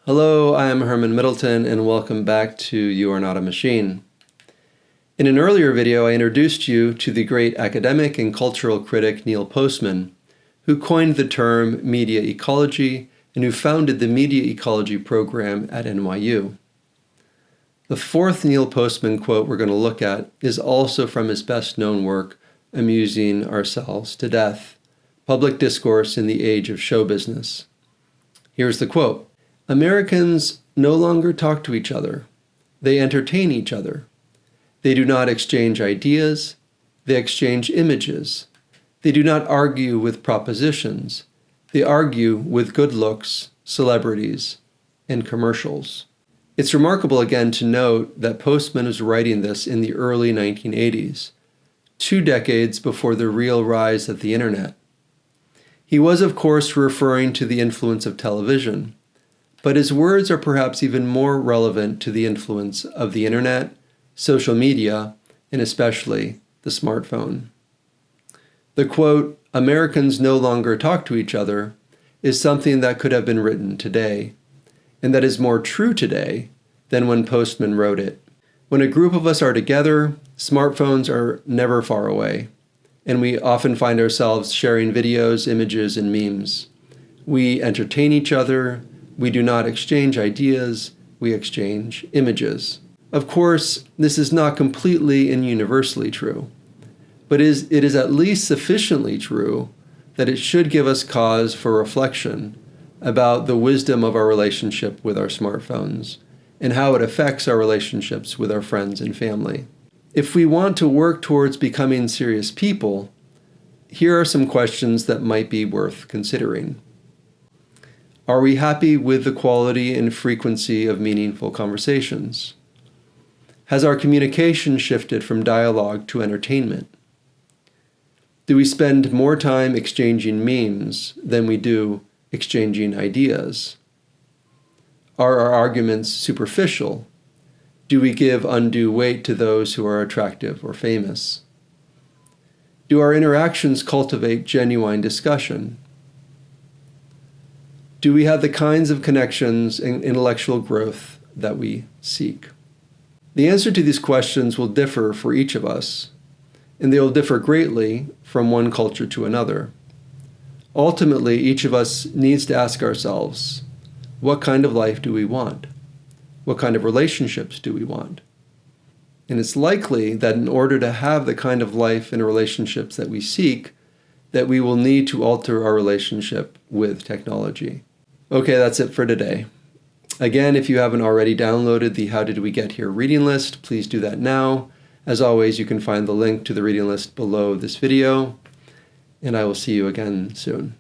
Hello, I am Herman Middleton, and welcome back to You Are Not a Machine. In an earlier video, I introduced you to the great academic and cultural critic Neil Postman, who coined the term media ecology and who founded the media ecology program at NYU. The fourth Neil Postman quote we're going to look at is also from his best-known work, Amusing Ourselves to Death, Public Discourse in the Age of Show Business. Here's the quote. Americans no longer talk to each other. They entertain each other. They do not exchange ideas. They exchange images. They do not argue with propositions. They argue with good looks, celebrities, and commercials. It's remarkable again to note that Postman was writing this in the early 1980s, 2 decades before the real rise of the internet. He was, of course, referring to the influence of television, but his words are perhaps even more relevant to the influence of the internet, social media, and especially the smartphone. The quote, "Americans no longer talk to each other," is something that could have been written today, and that is more true today than when Postman wrote it. When a group of us are together, smartphones are never far away, and we often find ourselves sharing videos, images, and memes. We entertain each other. We do not exchange ideas, we exchange images. Of course, this is not completely and universally true, but it is at least sufficiently true that it should give us cause for reflection about the wisdom of our relationship with our smartphones and how it affects our relationships with our friends and family. If we want to work towards becoming serious people, here are some questions that might be worth considering. Are we happy with the quality and frequency of meaningful conversations? Has our communication shifted from dialogue to entertainment? Do we spend more time exchanging memes than we do exchanging ideas? Are our arguments superficial? Do we give undue weight to those who are attractive or famous? Do our interactions cultivate genuine discussion? Do we have the kinds of connections and intellectual growth that we seek? The answer to these questions will differ for each of us, and they will differ greatly from one culture to another. Ultimately, each of us needs to ask ourselves, what kind of life do we want? What kind of relationships do we want? And it's likely that in order to have the kind of life and relationships that we seek, that we will need to alter our relationship with technology. Okay, that's it for today. Again, if you haven't already downloaded the How Did We Get Here reading list, please do that now. As always, you can find the link to the reading list below this video, and I will see you again soon.